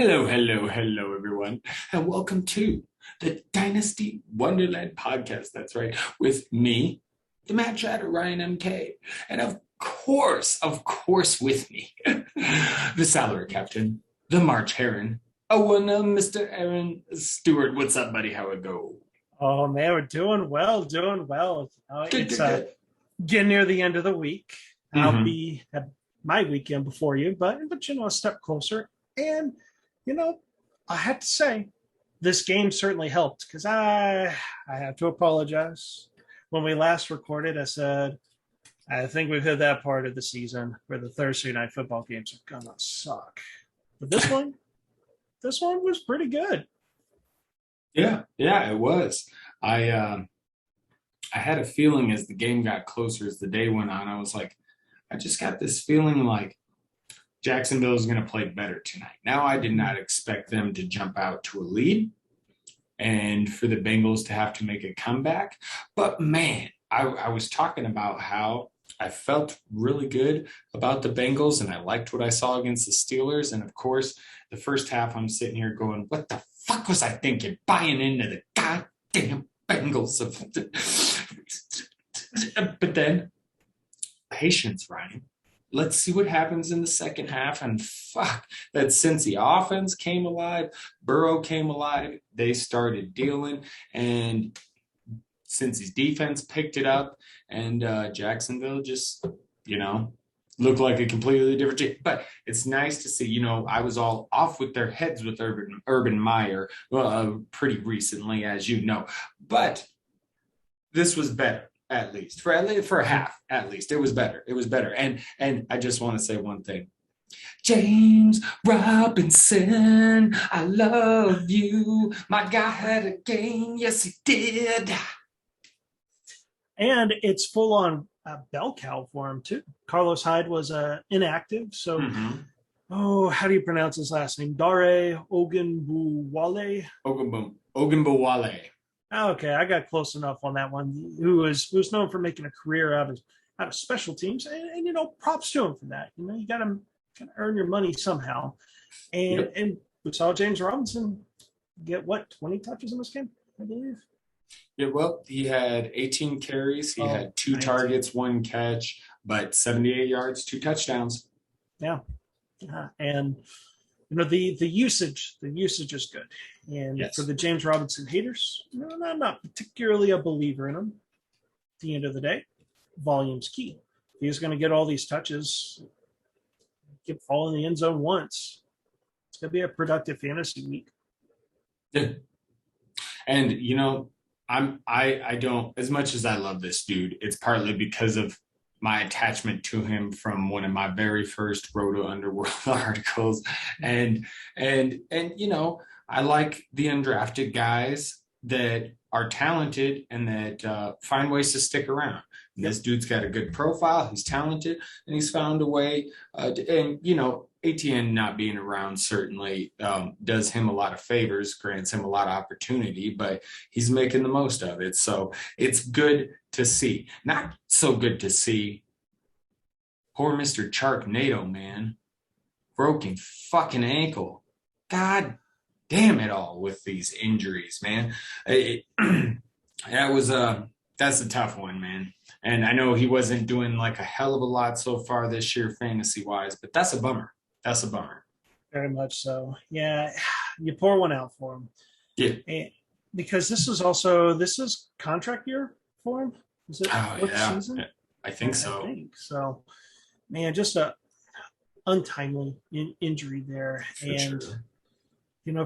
Hello, everyone, and welcome to the Dynasty Wonderland podcast. That's right, with me, the Mad Chatter, Ryan MK, and of course, with me, the salary captain, the March Heron, Mr. Aaron Stewart. What's up, buddy? How it go? Oh man, we're doing well, doing well. Good, It's good, good. getting near the end of the week. I'll Mm-hmm. be at my weekend before you, but a step closer. And you know, I have to say, this game certainly helped because I have to apologize. When we last recorded, I said I think we've hit that part of the season where the Thursday night football games are gonna suck. But this one was pretty good. Yeah, it was. I had a feeling as the game got closer, as the day went on, I was like, I just got this feeling like Jacksonville is going to play better tonight. Now, I did not expect them to jump out to a lead and for the Bengals to have to make a comeback. But man, I was talking about how I felt really good about the Bengals and I liked what I saw against the Steelers. And of course, the first half, I'm sitting here going, what the fuck was I thinking? Buying into the goddamn Bengals. But then, patience, Ryan. Let's see what happens in the second half. And fuck, that Cincy offense came alive. Burrow came alive. They started dealing. And Cincy's defense picked it up. And Jacksonville just, looked like a completely different team. But it's nice to see, I was all off with their heads with Urban Meyer pretty recently, as you know. But this was better. At least for a half, at least it was better. It was better, and I just want to say one thing: James Robinson, I love you. My guy had a game, yes he did. And it's full on bell cow for him too. Carlos Hyde was inactive, so Mm-hmm. how do you pronounce his last name? Dare Ogunbowale. Ogunbowale. Okay, I got close enough on that one. Who's known for making a career out of special teams, and props to him for that. You got to earn your money somehow. And Yep. and we saw James Robinson get 20 touches in this game, I believe. Yeah, well, he had 18 carries. He had two 19. targets, one catch, but 78 yards, two touchdowns. Yeah. And the usage is good. And Yes. for the James Robinson haters, I'm not particularly a believer in him. At the end of the day, volume's key. If he's going to get all these touches, get fall in the end zone once, it's going to be a productive fantasy week. Yeah. And I don't, as much as I love this dude, it's partly because of my attachment to him from one of my very first Roto Underworld articles. And I like the undrafted guys that are talented and that find ways to stick around. And this dude's got a good profile. He's talented, and he's found a way. ATN not being around certainly does him a lot of favors, grants him a lot of opportunity, but he's making the most of it. So it's good to see. Not so good to see poor Mr. Sharknado, man. Broken fucking ankle. God damn it all with these injuries, man. That's a tough one, man. And I know he wasn't doing like a hell of a lot so far this year fantasy wise, but that's a bummer. That's a bummer. Very much so. Yeah, you pour one out for him. Yeah. Because this is contract year for him. Is it fourth season? I think so. I think so. Man, just a untimely injury there. For sure.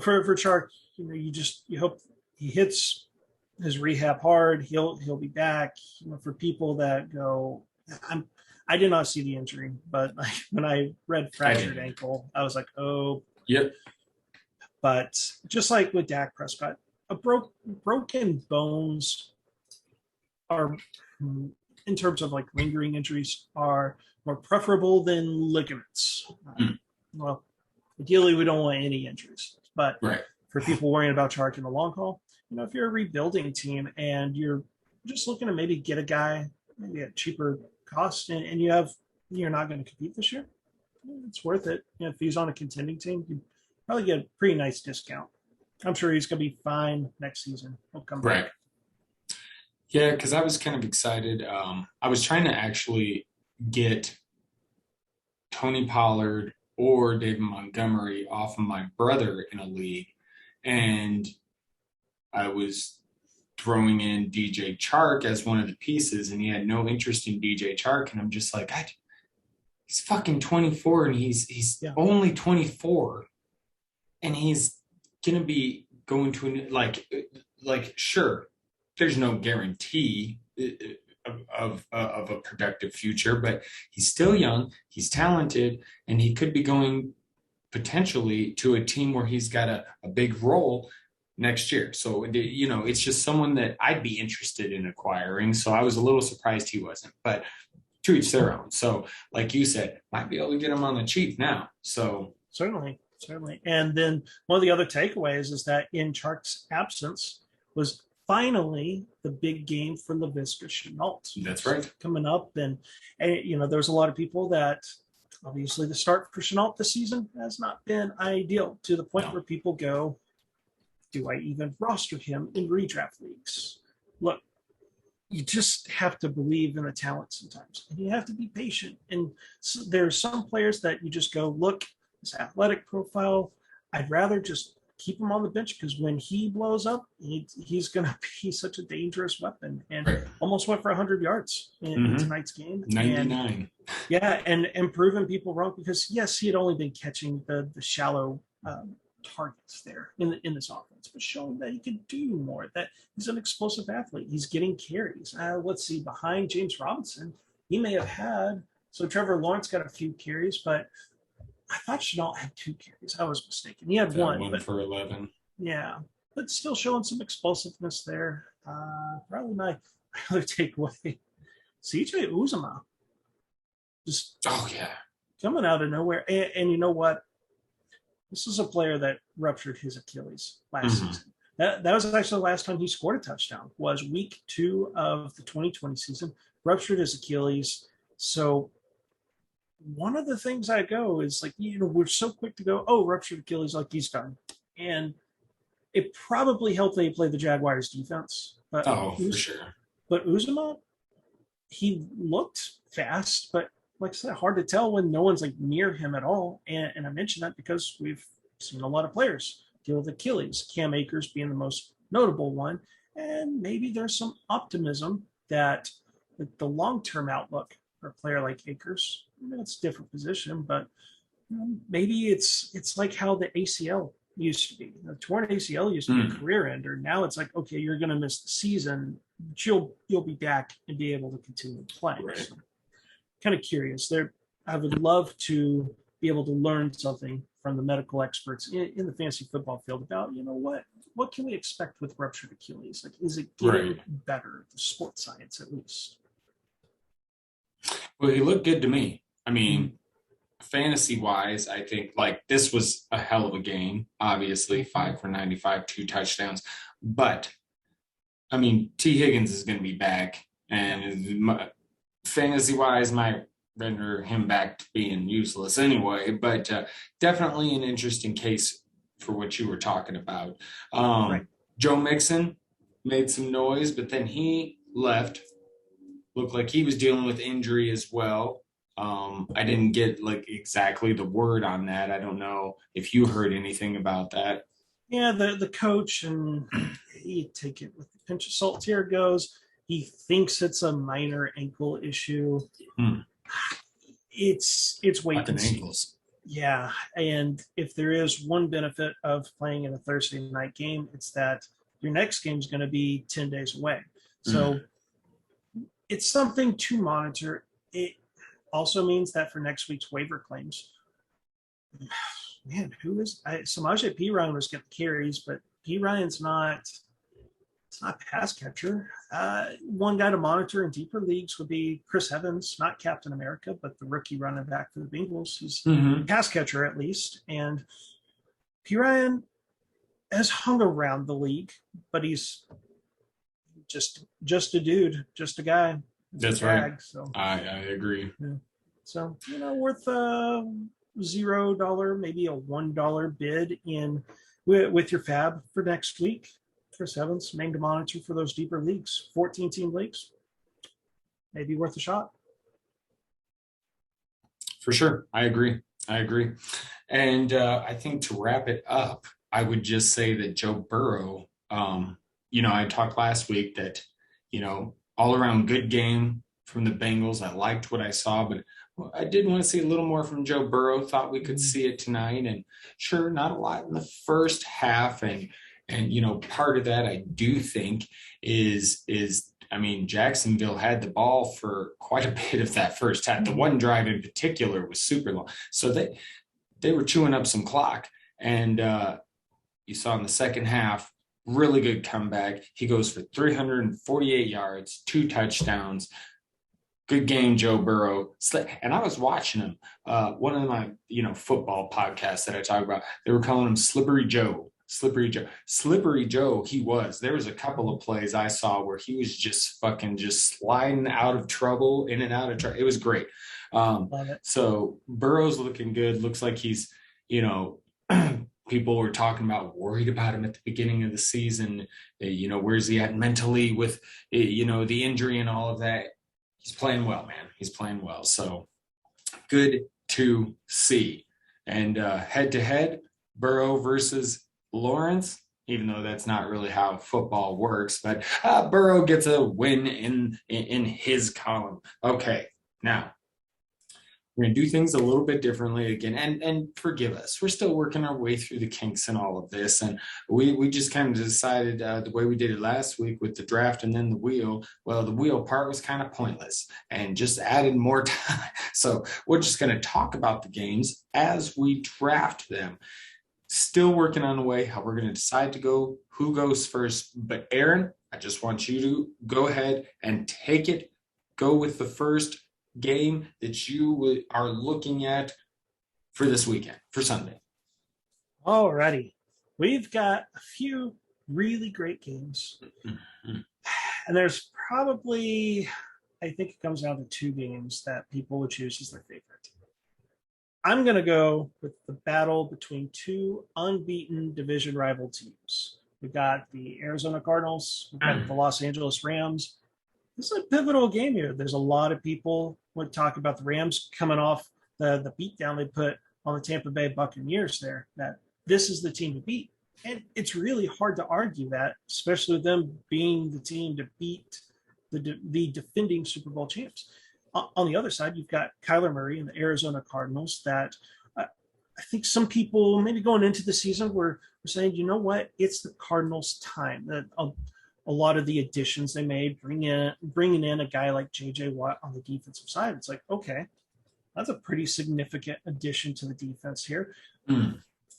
For Chark, you hope he hits his rehab hard. He'll be back. For people that go, I did not see the injury, but when I read fractured ankle, I was like, oh. Yep. But just like with Dak Prescott, broken bones are, in terms of like lingering injuries, are more preferable than ligaments. Well, ideally, we don't want any injuries, but right. For people worrying about Chark in the long haul, if you're a rebuilding team and you're just looking to maybe get a guy maybe at cheaper cost and you're not going to compete this year, it's worth it. If he's on a contending team, you probably get a pretty nice discount. I'm sure he's going to be fine next season. He'll come Right. back. Yeah, because I was kind of excited. I was trying to actually get Tony Pollard or David Montgomery off of my brother in a league, and I was throwing in DJ Chark as one of the pieces, and he had no interest in DJ Chark, and I'm just like, he's fucking 24, and he's Yeah. only 24, and he's gonna be going to sure, there's no guarantee of a productive future, but he's still young, he's talented, and he could be going potentially to a team where he's got a big role next year. So, it's just someone that I'd be interested in acquiring. So I was a little surprised he wasn't, but to each their own. So, like you said, might be able to get him on the cheap now. So, Certainly. And then one of the other takeaways is that in Chark's absence was finally the big game for Laviska Shenault. that's right. Coming up. And there's a lot of people that obviously the start for Shenault this season has not been ideal, to the point where people go, do I even roster him in redraft leagues? Look, you just have to believe in the talent sometimes, and you have to be patient. And so there's some players that you just go, look, his athletic profile, I'd rather just keep him on the bench, because when he blows up, he's going to be such a dangerous weapon. And Right. almost went for 100 yards in tonight's game. 99. And proving people wrong, because yes, he had only been catching the shallow targets there in this offense, but showing that he can do more, that he's an explosive athlete. He's getting carries. Let's see, behind James Robinson, he may have had, so Trevor Lawrence got a few carries, but I thought Shenault had 2 carries. I was mistaken. He had one but, for 11. Yeah, but still showing some explosiveness there. Probably my other takeaway, CJ Uzomah, just coming out of nowhere. And you know what? This is a player that ruptured his Achilles last season. That was actually the last time he scored a touchdown, was week 2 of the 2020 season, ruptured his Achilles. So one of the things I go is like, we're so quick to go, oh, ruptured Achilles, like he's done. And it probably helped that he played the Jaguars defense. But for sure. But Uzomah, he looked fast, but like I said, hard to tell when no one's like near him at all. And I mention that because we've seen a lot of players deal with Achilles, Cam Akers being the most notable one. And maybe there's some optimism that the long-term outlook for a player like Akers, it's a different position, but maybe it's like how the ACL used to be. The torn ACL used to be a career ender. Now it's like, okay, you're going to miss the season, but you'll be back and be able to continue playing. Right. So, kind of curious there. I would love to be able to learn something from the medical experts in the fantasy football field about, what can we expect with ruptured Achilles? Like, is it getting better, the sports science at least? Well, he looked good to me. I mean, fantasy wise, I think like this was a hell of a game. Obviously, 5 for 95, 2 touchdowns. But I mean, T. Higgins is going to be back, and fantasy wise might render him back to being useless anyway. But definitely an interesting case for what you were talking about. Joe Mixon made some noise, but then he left. Looked like he was dealing with injury as well. I didn't get like exactly the word on that. I don't know if you heard anything about that. Yeah, the coach, and he take it with a pinch of salt. Here goes. He thinks it's a minor ankle issue. It's wait and see. Ankles. Yeah, and if there is one benefit of playing in a Thursday night game, it's that your next game is going to be 10 days away. So it's something to monitor. It also means that for next week's waiver claims, man, Samaje Perine was getting carries, but Perine's not pass catcher. One guy to monitor in deeper leagues would be Chris Evans, not Captain America, but the rookie running back for the Bengals. He's a pass catcher at least. And Perine has hung around the league, but he's just a dude, just a guy. That's right. So I agree. Yeah. So worth $0, maybe a $1 bid in with your fab for next week. Chris Evans, name to monitor for those deeper leagues, 14-team leagues. Maybe worth a shot. For sure. I agree. And I think to wrap it up, I would just say that Joe Burrow, I talked last week that, all around good game from the Bengals. I liked what I saw, but I did want to see a little more from Joe Burrow. Thought we could see it tonight. And sure, not a lot in the first half. And part of that I do think is Jacksonville had the ball for quite a bit of that first half. The one drive in particular was super long. So they were chewing up some clock. And you saw in the second half, really good comeback. He goes for 348 yards, 2 touchdowns. Good game, Joe Burrow. And I was watching him. One of my, football podcasts that I talk about, they were calling him Slippery Joe. Slippery Joe, he was. There was a couple of plays I saw where he was just sliding out of trouble, in and out of trouble. It was great. So Burrow's looking good. Looks like he's, people were talking about, worried about him at the beginning of the season. Where's he at mentally with, the injury and all of that. He's playing well, man. He's playing well. So good to see. And head-to-head, Burrow versus Lawrence, even though that's not really how football works, but Burrow gets a win in his column. Okay, now we're going to do things a little bit differently again, and forgive us. We're still working our way through the kinks and all of this, and we just kind of decided the way we did it last week with the draft and then the wheel. Well, the wheel part was kind of pointless and just added more time. So we're just going to talk about the games as we draft them. Still working on the way how we're going to decide to go, who goes first. But Aaron, I just want you to go ahead and take it. Go with the first game that you are looking at for this weekend, for Sunday. Alrighty. We've got a few really great games. Mm-hmm. And there's probably, I think it comes down to 2 games that people would choose as their favorite. I'm going to go with the battle between 2 unbeaten division rival teams. We've got the Arizona Cardinals. We've got the Los Angeles Rams. This is a pivotal game here. There's a lot of people would talk about the Rams coming off the beatdown they put on the Tampa Bay Buccaneers there, that this is the team to beat. And it's really hard to argue that, especially with them being the team to beat the defending Super Bowl champs. On the other side, you've got Kyler Murray and the Arizona Cardinals that I think some people maybe going into the season were saying, you know what, it's the Cardinals' time. That a lot of the additions they made, bringing in a guy like J.J. Watt on the defensive side, it's like, okay, that's a pretty significant addition to the defense here.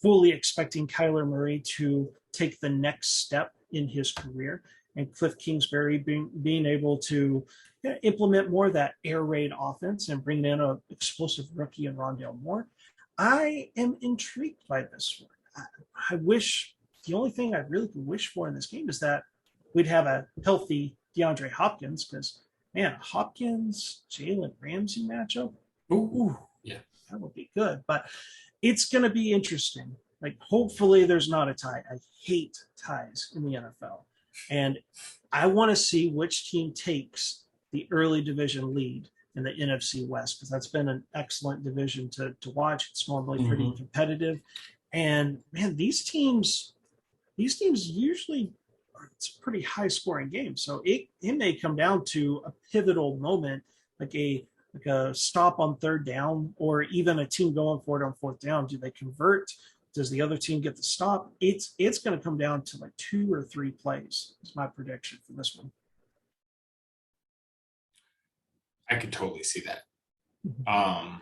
Fully expecting Kyler Murray to take the next step in his career, and Cliff Kingsbury being able to implement more of that air raid offense and bring in an explosive rookie in Rondale Moore. I am intrigued by this one. I wish, the only thing I really could wish for in this game is that we'd have a healthy DeAndre Hopkins, because, man, Hopkins, Jalen Ramsey matchup, yeah, that would be good. But it's going to be interesting. Like, hopefully there's not a tie. I hate ties in the NFL. And I want to see which team takes the early division lead in the NFC West, because that's been an excellent division to watch. It's normally pretty competitive. And, man, these teams usually – it's a pretty high scoring game. So it may come down to a pivotal moment, like a stop on 3rd down, or even a team going for it on 4th down. Do they convert? Does the other team get the stop? It's going to come down to like 2 or 3 plays. Is my prediction for this one. I could totally see that. I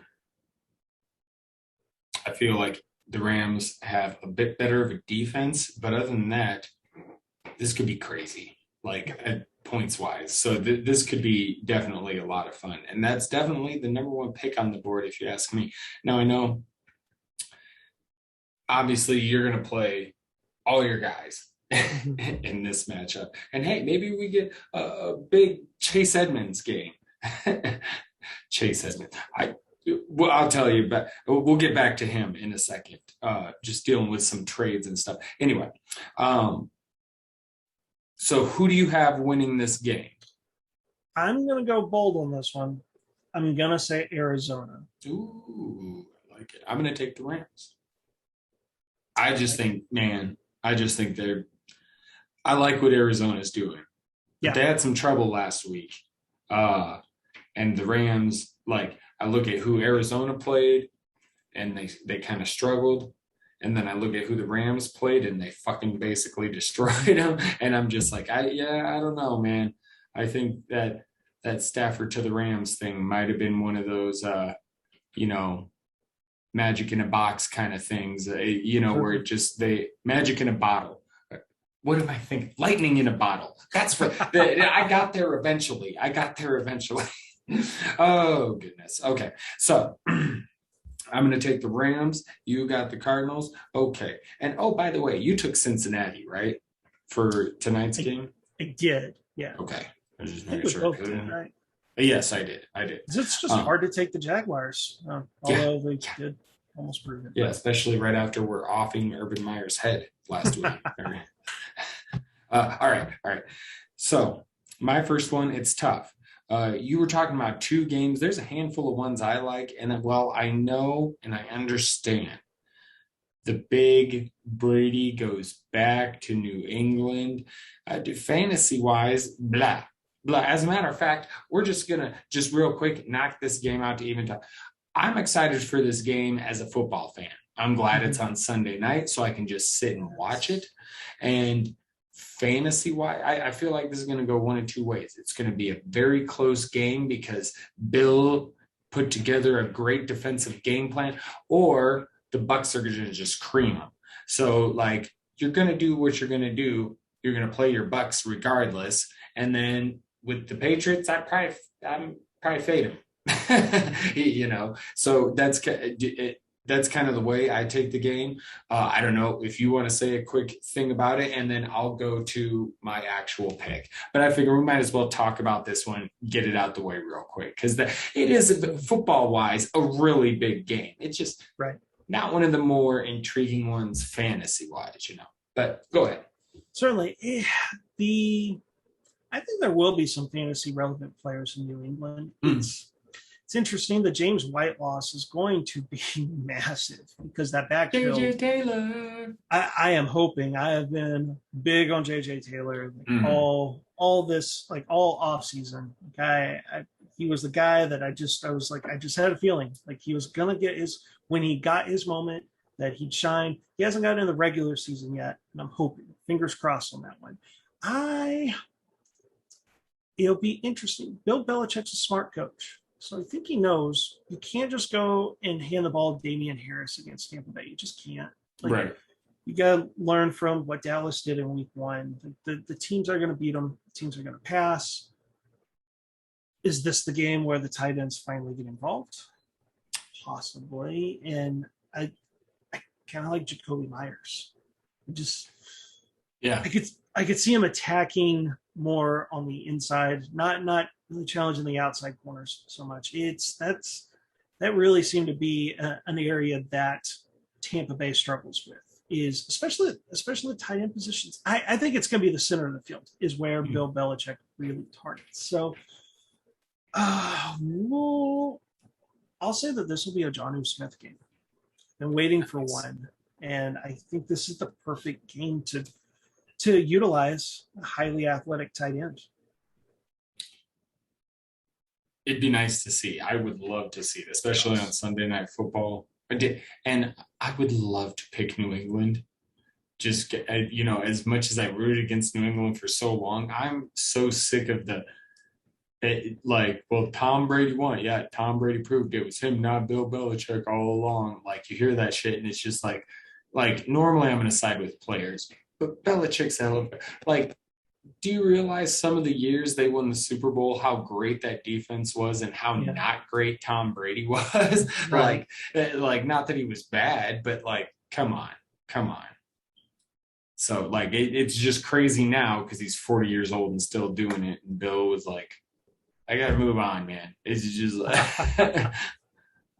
feel like the Rams have a bit better of a defense, but other than that, this could be crazy, like at points wise. So this could be definitely a lot of fun. And that's definitely the number 1 pick on the board, if you ask me. Now, I know, obviously, you're going to play all your guys in this matchup. And, hey, maybe we get a big Chase Edmonds game. Chase Edmonds. Well, I'll tell you, but we'll get back to him in a second. Just dealing with some trades and stuff. Anyway, so who do you have winning this game? I'm going to go bold on this one. I'm going to say Arizona. Ooh, I like it. I'm going to take the Rams. I just think I like what Arizona's doing. Yeah. They had some trouble last week. And the Rams, like, I look at who Arizona played and they kind of struggled. And then I look at who the Rams played and they fucking basically destroyed them. And I'm just like, I don't know, man. I think that Stafford to the Rams thing might have been one of those, magic in a box kind of things, where it just magic in a bottle. What am I thinking? Lightning in a bottle. That's what I got there eventually. Oh, goodness. Okay. So I'm going to take the Rams. You got the Cardinals. Okay. And by the way, you took Cincinnati, right? For tonight's game? I did. Yeah. Okay. I was just I think making we sure. both did, right? Yes, I did. It's just hard to take the Jaguars, although they did almost prove it. Yeah, especially right after we're offing Urban Meyer's head last week. All right. So my first one, it's tough. You were talking about two games. There's a handful of ones I like, and I know and I understand. The big Brady goes back to New England. Fantasy-wise, blah. As a matter of fact, we're just going to real quick knock this game out to even time. I'm excited for this game as a football fan. I'm glad it's on Sunday night so I can just sit and watch it. And fantasy-wise, I feel like this is going to go one of two ways. It's going to be a very close game because Bill put together a great defensive game plan, or the Bucs are going to just cream them. So, like, you're going to do what you're going to do. You're going to play your Bucs regardless. And then with the Patriots, I'm probably fade them. So that's kind of the way I take the game. I don't know if you want to say a quick thing about it, and then I'll go to my actual pick. But I figure we might as well talk about this one, get it out the way real quick, because it is, football-wise, a really big game. It's just not one of the more intriguing ones fantasy-wise, But go ahead. Certainly. I think there will be some fantasy-relevant players in New England. It's interesting. The James White loss is going to be massive because that backfield. JJ Taylor. I am hoping. I have been big on JJ Taylor all this, like, all off season. He was the guy that I just had a feeling like he was gonna get when he got his moment that he'd shine. He hasn't gotten in the regular season yet, and I'm hoping, fingers crossed on that one. It'll be interesting. Bill Belichick's a smart coach. So I think he knows you can't just go and hand the ball to Damian Harris against Tampa Bay. You just can't. Right. You got to learn from what Dallas did in week one. The teams are going to beat them. The teams are going to pass. Is this the game where the tight ends finally get involved? Possibly. And I kind of like Jacoby Myers. I could see him attacking more on the inside, not really challenging the outside corners so much. That really seemed to be an area that Tampa Bay struggles with, is especially the tight end positions. I think it's going to be the center of the field is where Bill Belichick really targets. So I'll say that this will be a Jonnu Smith game. Been waiting for one, and I think this is the perfect game to utilize a highly athletic tight end. It'd be nice to see. I would love to see it, especially on Sunday Night Football. And I would love to pick New England. Just as much as I rooted against New England for so long, I'm so sick of Tom Brady won. Yeah, Tom Brady proved it was him, not Bill Belichick all along. Like, you hear that shit, and it's just like normally I'm going to side with players. But Belichick's do you realize some of the years they won the Super Bowl, how great that defense was and how not great Tom Brady was? Right. Not that he was bad, but come on. So it's just crazy now because he's 40 years old and still doing it. And Bill was like, I got to move on, man. It's just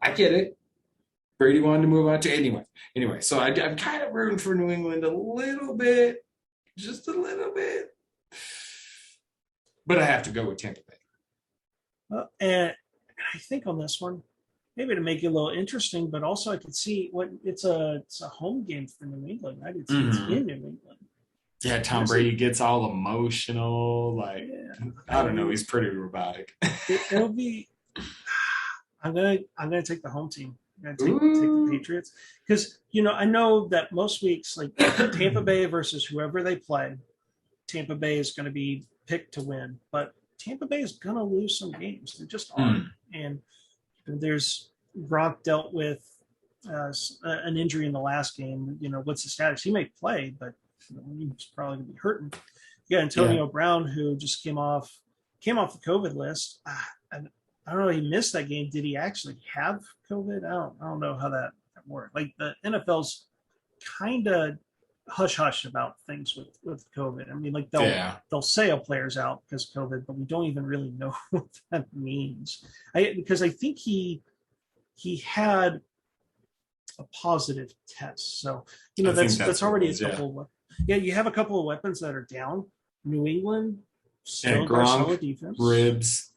I get it. Brady wanted to move on to anyway. So I'm kind of rooting for New England a little bit, just a little bit, but I have to go with Tampa Bay. And I think on this one, maybe to make it a little interesting, but also I could see what it's a home game for New England, right? It's in New England. Yeah, Tom Brady gets all emotional. Like, Yeah, I don't know, he's pretty robotic. it'll be. I'm gonna take the home team. I'm gonna take the Patriots because I know that most weeks like Tampa Bay versus whoever they play, Tampa Bay is going to be picked to win, but Tampa Bay is going to lose some games. They just are, and there's Gronk dealt with an injury in the last game. What's the status? He may play, but he's probably going to be hurting. Yeah, Antonio Brown, who just came off the COVID list. And I don't know. He missed that game. Did he actually have COVID? I don't know how that worked. Like the NFL's kind of hush hush about things with COVID. I mean, like they'll say a player's out because of COVID, but we don't even really know what that means. Because I think he had a positive test. So that's already a couple. Yeah, you have a couple of weapons that are down. New England still got solid defense. Ribs.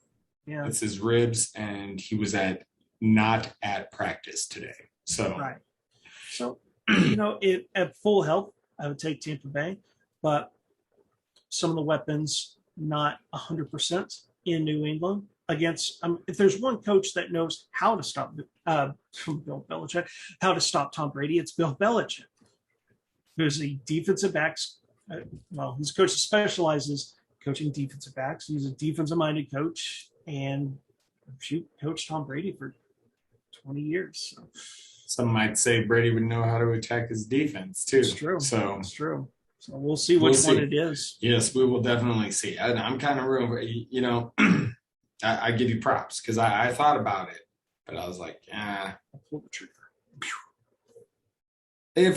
Yeah, it's his ribs, and he was not at practice today. So right. So at full health, I would take Tampa Bay, but some of the weapons not 100% in New England against. If there's one coach that knows how to stop Bill Belichick, how to stop Tom Brady, it's Bill Belichick. Who's a defensive backs. He's a coach that specializes coaching defensive backs. He's a defensive-minded coach, and coached Tom Brady for 20 years. So. Some might say Brady would know how to attack his defense too. It's true. So it's true. So we'll see which one it is. Yes, we will definitely see. I'm kind of rooting. I give you props because I thought about it, but I was like, I'll pull the trigger. They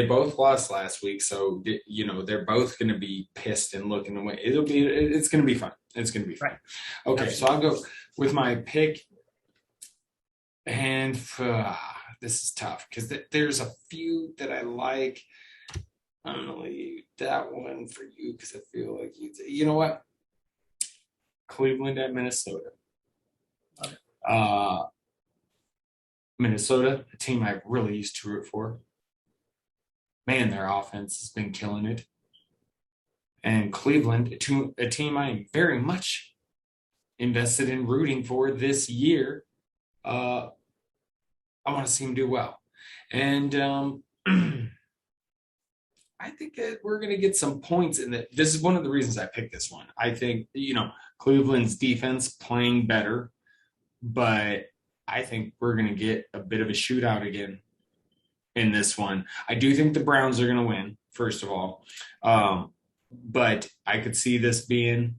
both lost last week, so they're both going to be pissed and looking away. It's going to be fun. It's going to be fun. Right. Okay, so I'll go with my pick, and this is tough because there's a few that I like. I'm going to leave that one for you because I feel like you know what? Cleveland at Minnesota. Minnesota, a team I really used to root for. Man, their offense has been killing it. And Cleveland, a team I am very much invested in rooting for this year. I want to see them do well. And I think that we're going to get some points in that. This is one of the reasons I picked this one. I think, Cleveland's defense playing better, but I think we're going to get a bit of a shootout again in this one. I do think the Browns are going to win, first of all. But I could see this being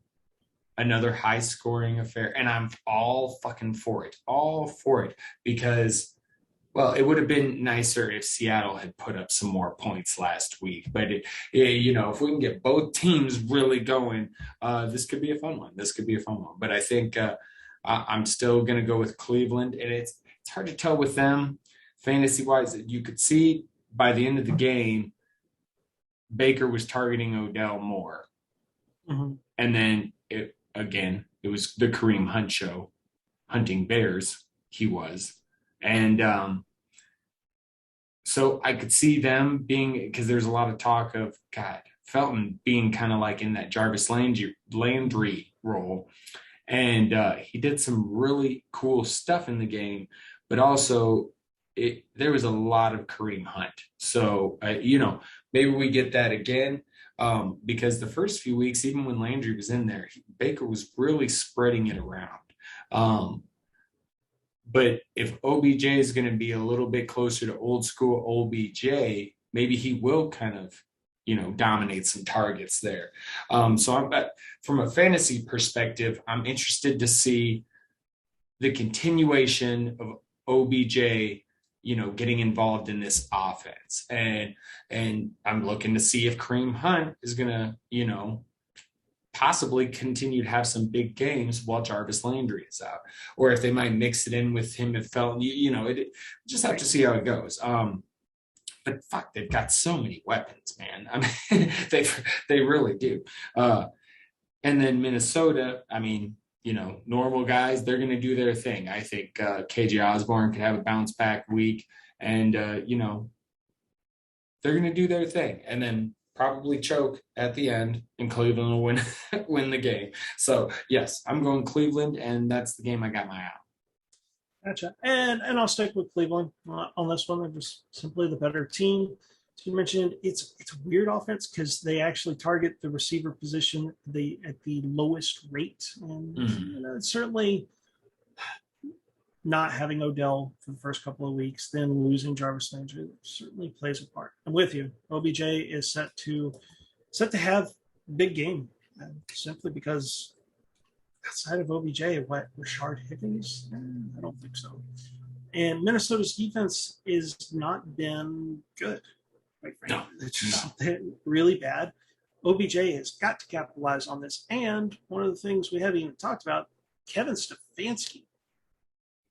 another high-scoring affair, and I'm all fucking for it, because, well, it would have been nicer if Seattle had put up some more points last week. But, if we can get both teams really going, this could be a fun one. But I think I'm still going to go with Cleveland, and it's hard to tell with them fantasy-wise. You could see by the end of the game, Baker was targeting Odell more. Mm-hmm. And then, it was the Kareem Hunt show, hunting bears, he was. And so I could see them being, because there's a lot of talk of, Felton being kind of like in that Jarvis Landry role. And he did some really cool stuff in the game, but also there was a lot of Kareem Hunt. So, maybe we get that again, because the first few weeks, even when Landry was in there, Baker was really spreading it around. But if OBJ is going to be a little bit closer to old school OBJ, maybe he will kind of, dominate some targets there. So from a fantasy perspective, I'm interested to see the continuation of OBJ, getting involved in this offense. And I'm looking to see if Kareem Hunt is going to, possibly continue to have some big games while Jarvis Landry is out, or if they might mix it in with him if Felton, just have to see how it goes. But fuck, they've got so many weapons, man. I mean, they really do. And then Minnesota, I mean, normal guys, they're going to do their thing. I think KJ Osborne could have a bounce back week, and they're going to do their thing, and then probably choke at the end, and Cleveland will win the game. So yes, I'm going Cleveland, and that's the game I got my eye on. Gotcha. And I'll stick with Cleveland on this one. They're just simply the better team. As you mentioned, it's a weird offense because they actually target the receiver position at the lowest rate. And it's certainly not having Odell for the first couple of weeks, then losing Jarvis Landry certainly plays a part. I'm with you. OBJ is set to have big game, simply because outside of OBJ, Rashard Higgins? I don't think so. And Minnesota's defense has not been good, quite frankly. No, it's just really bad. OBJ has got to capitalize on this. And one of the things we haven't even talked about, Kevin Stefanski.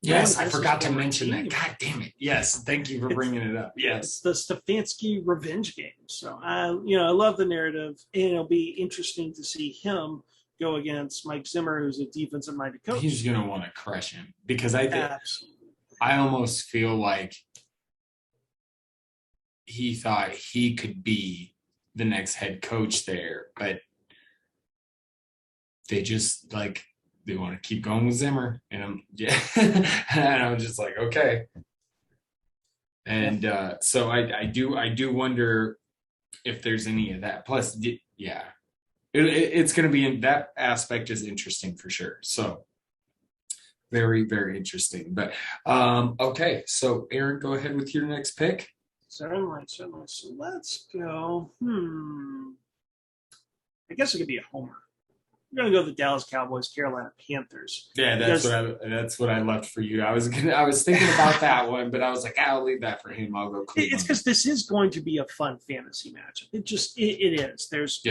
Yes, I forgot to mention that. God damn it. Yes, thank you for bringing it up. Yes. The Stefanski revenge game. So, I love the narrative, and it'll be interesting to see him go against Mike Zimmer, who's a defensive-minded coach. He's going to want to crush him because I almost feel like he thought he could be the next head coach there, but they just they want to keep going with Zimmer, and I'm just like, okay. And so I do wonder if there's any of that. Plus, yeah. It's going to be in that aspect is interesting for sure. So very, very interesting. But okay. So Aaron, go ahead with your next pick. Certainly. So let's go. I guess it could be a homer. We're going to go the Dallas Cowboys, Carolina Panthers. Yeah, that's what I left for you. I was thinking about that one, but I was like, I'll leave that for him. I'll go Cleveland. It's because this is going to be a fun fantasy matchup. It is. There's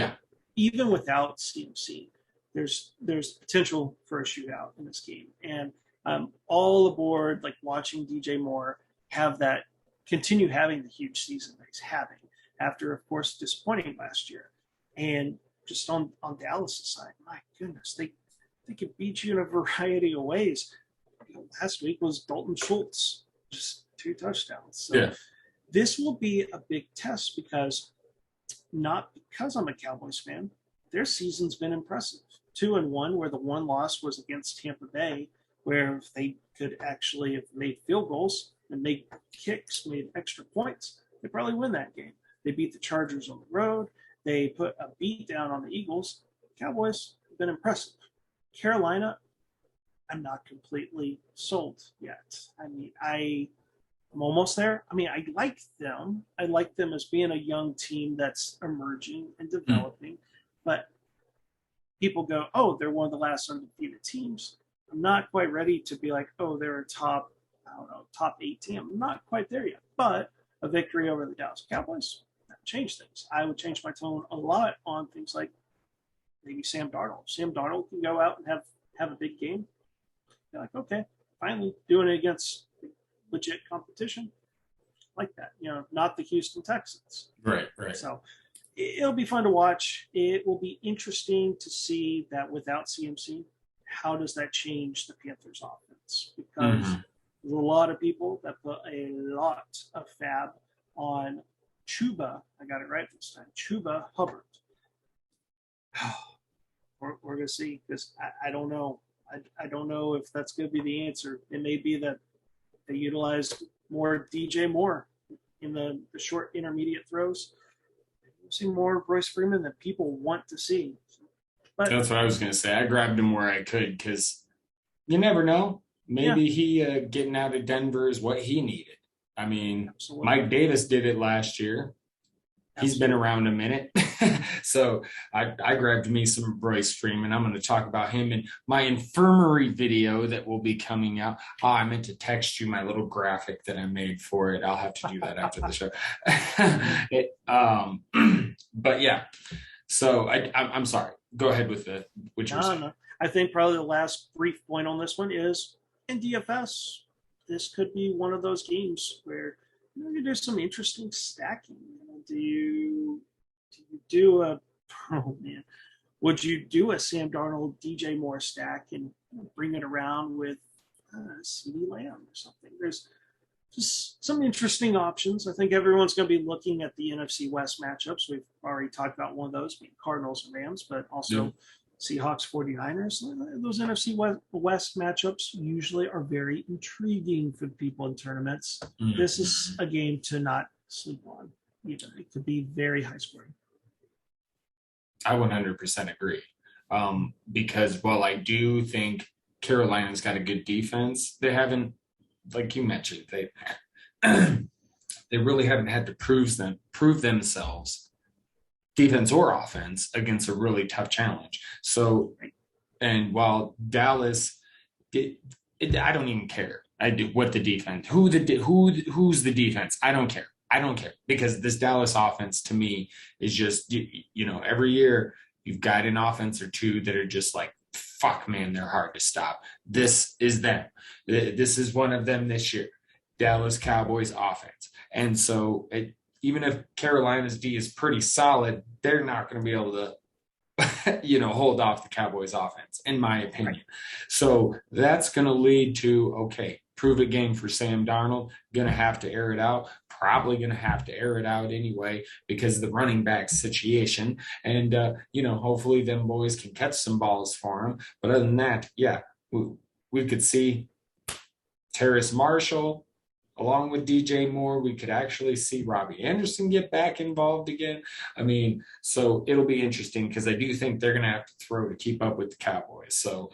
even without CMC, there's potential for a shootout in this game. And I'm all aboard, watching DJ Moore continue having the huge season that he's having after, of course, disappointing last year. And just on Dallas' side, my goodness, they could beat you in a variety of ways. Last week was Dalton Schultz, just 2 touchdowns. So this will be a big test not because I'm a Cowboys fan. Their season's been impressive. 2-1, where the one loss was against Tampa Bay, where if they could actually have made field goals and made kicks, made extra points, they probably win that game. They beat the Chargers on the road. They put a beat down on the Eagles. Cowboys have been impressive. Carolina, I'm not completely sold yet. I mean, I'm almost there. I mean, I like them. I like them as being a young team that's emerging and developing. But people go, oh, they're one of the last undefeated teams. I'm not quite ready to be like, oh, they're a top 8 team. I'm not quite there yet. But a victory over the Dallas Cowboys, that would change things. I would change my tone a lot on things like maybe Sam Darnold. Sam Darnold can go out and have a big game. You're like, okay, finally doing it against legit competition like that, not the Houston Texans. Right. So it'll be fun to watch. It will be interesting to see that without CMC, how does that change the Panthers offense? Because there's a lot of people that put a lot of fab on Chuba. I got it right this time. Chuba Hubbard. We're going to see, because I don't know. I don't know if that's going to be the answer. It may be that they utilized more DJ Moore in the short intermediate throws. We'll see more of Royce Freeman that people want to see. But that's what I was going to say. I grabbed him where I could because you never know. Maybe he getting out of Denver is what he needed. I mean, absolutely. Mike Davis did it last year. He's been around a minute. So I grabbed me some Royce Freeman. I'm going to talk about him in my infirmary video that will be coming out. Oh, I meant to text you my little graphic that I made for it. I'll have to do that after the show. But yeah, so I'm sorry. go ahead with what you were saying. No. I think probably the last brief point on this one is in DFS. This could be one of those games where there's some interesting stacking. Do you do a oh man? Would you do a Sam Darnold DJ Moore stack and bring it around with CeeDee Lamb or something? There's just some interesting options. I think everyone's going to be looking at the NFC West matchups. We've already talked about one of those, being Cardinals and Rams, but also Seahawks 49ers. Those NFC West matchups usually are very intriguing for people in tournaments. Mm-hmm. This is a game to not sleep on either. It could be very high scoring. I 100% agree. Because while I do think Carolina's got a good defense, they haven't, like you mentioned, they really haven't had to prove themselves, defense or offense, against a really tough challenge. So, and while Dallas, I don't even care. I do what the defense, who's the defense. I don't care. Because this Dallas offense to me is just, every year you've got an offense or two that are just like, fuck, man, they're hard to stop. This is them. This is one of them this year. Dallas Cowboys offense. And so even if Carolina's D is pretty solid, they're not going to be able to, hold off the Cowboys offense, in my opinion. So that's going to lead to, okay, prove it game for Sam Darnold. Going to have to air it out. Probably going to have to air it out anyway because of the running back situation. And, hopefully them boys can catch some balls for him. But other than that, yeah, we could see Terrace Marshall along with DJ Moore. We could actually see Robbie Anderson get back involved again. I mean, so it'll be interesting because I do think they're going to have to throw to keep up with the Cowboys. So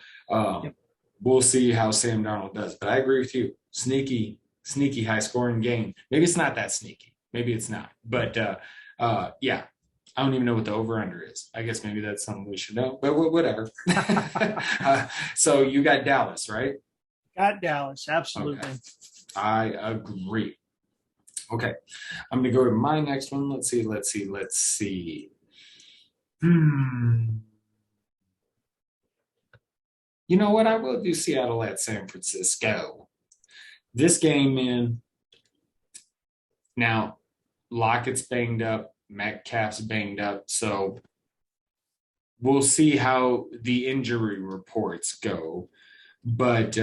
we'll see how Sam Darnold does. But I agree with you. Sneaky high-scoring game. Maybe it's not that sneaky. Maybe it's not. But, yeah, I don't even know what the over-under is. I guess maybe that's something we should know. But whatever. So you got Dallas, right? Got Dallas, absolutely. Okay. I agree. Okay. I'm going to go to my next one. Let's see. You know what? I will do Seattle at San Francisco. This game, man, now Lockett's banged up, Metcalf's banged up, so we'll see how the injury reports go. But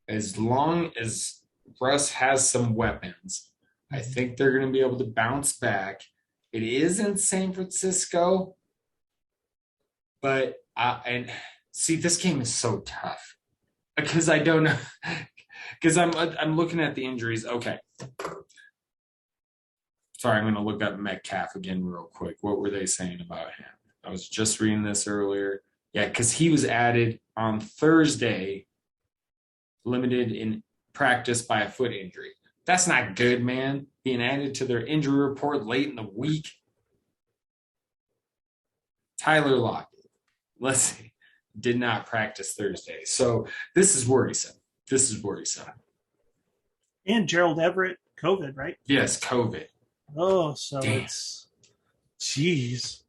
as long as Russ has some weapons, I think they're going to be able to bounce back. It is in San Francisco, but and see, this game is so tough because I don't know. Because I'm looking at the injuries. Okay. Sorry, I'm going to look up Metcalf again real quick. What were they saying about him? I was just reading this earlier. Yeah, because he was added on Thursday, limited in practice by a foot injury. That's not good, man. Being added to their injury report late in the week. Tyler Lockett, let's see, did not practice Thursday. So this is worrisome. And Gerald Everett, COVID, right? Yes, COVID. Oh, so damn. It's, jeez.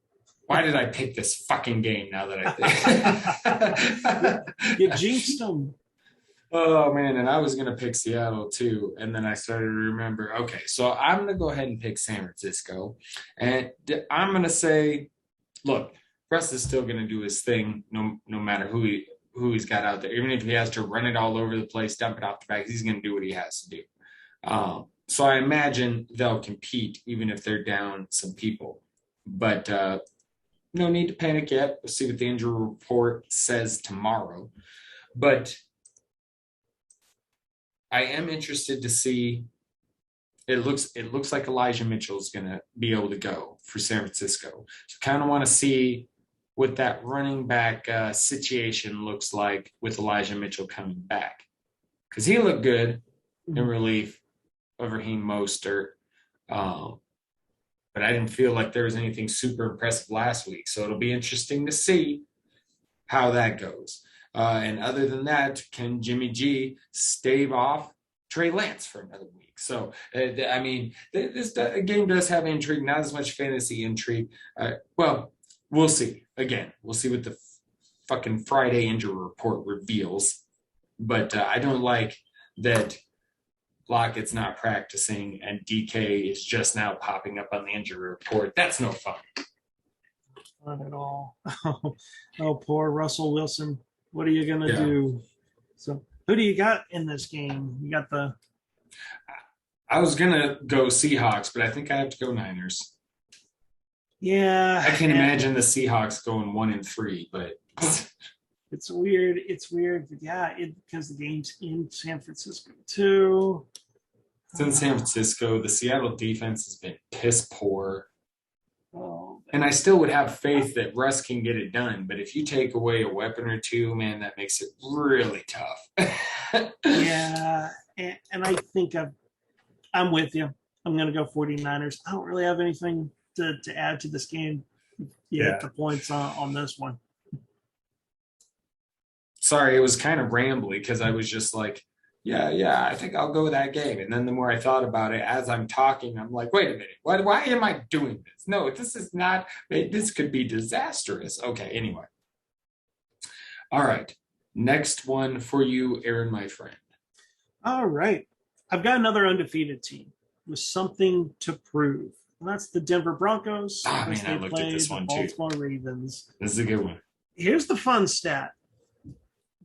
Why did I pick this fucking game now that I think? You jinxed them. Oh, man, and I was going to pick Seattle too, and then I started to remember, okay, so I'm going to go ahead and pick San Francisco, and I'm going to say, look, Russ is still going to do his thing no matter who he's got out there. Even if he has to run it all over the place, dump it off the back, he's going to do what he has to do. So I imagine they'll compete even if they're down some people. But no need to panic yet. We'll see what the injury report says tomorrow. But I am interested to see. It looks like Elijah Mitchell is going to be able to go for San Francisco. So kind of want to see what that running back situation looks like with Elijah Mitchell coming back. Because he looked good in relief of Raheem Mostert. But I didn't feel like there was anything super impressive last week. So it'll be interesting to see how that goes. And other than that, can Jimmy G stave off Trey Lance for another week? So, I mean, this game does have intrigue, not as much fantasy intrigue. Well, we'll see. Again, we'll see what the fucking Friday injury report reveals. But I don't like that Lockett's not practicing and DK is just now popping up on the injury report. That's no fun. Not at all. Oh, poor Russell Wilson. What are you going to do? So, who do you got in this game? You got the. I was going to go Seahawks, but I think I have to go Niners. Yeah. I can't imagine the Seahawks going 1-3, but. It's weird. It's weird. But yeah, because the game's in San Francisco, too. It's in San Francisco. The Seattle defense has been piss poor. Oh, and I still would have faith that Russ can get it done. But if you take away a weapon or two, man, that makes it really tough. Yeah. And I think I'm with you. I'm going to go 49ers. I don't really have anything to add to this game. You hit the points on this one. Sorry, it was kind of rambly because I was just like, yeah, I think I'll go with that game. And then the more I thought about it, as I'm talking, I'm like, wait a minute, why am I doing this? No, this is not, this could be disastrous. Okay, anyway. All right, next one for you, Aaron, my friend. All right. I've got another undefeated team with something to prove. And that's the Denver Broncos. Oh, man, I looked at this one too. Baltimore Ravens. This is a good one. Here's the fun stat.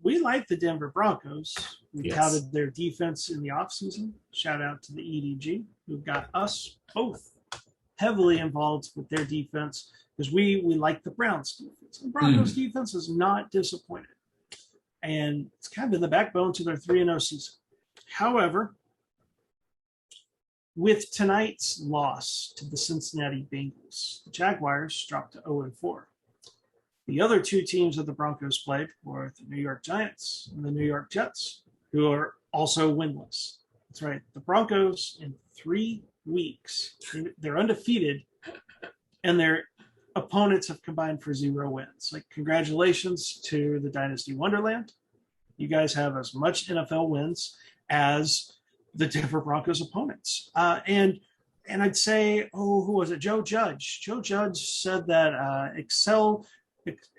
We like the Denver Broncos. We touted their defense in the offseason. Shout out to the EDG, who got us both heavily involved with their defense because we like the Browns defense. The Broncos defense is not disappointed. And it's kind of the backbone to their 3-0 season. However, with tonight's loss to the Cincinnati Bengals, the Jaguars dropped to 0-4. The other two teams that the Broncos played were the New York Giants and the New York Jets, who are also winless. That's right. The Broncos, in 3 weeks, they're undefeated, and their opponents have combined for 0 wins. Like, congratulations to the Dynasty Wonderland. You guys have as much NFL wins as the Denver Broncos opponents. And I'd say, who was it? Joe Judge. Joe Judge said that Excel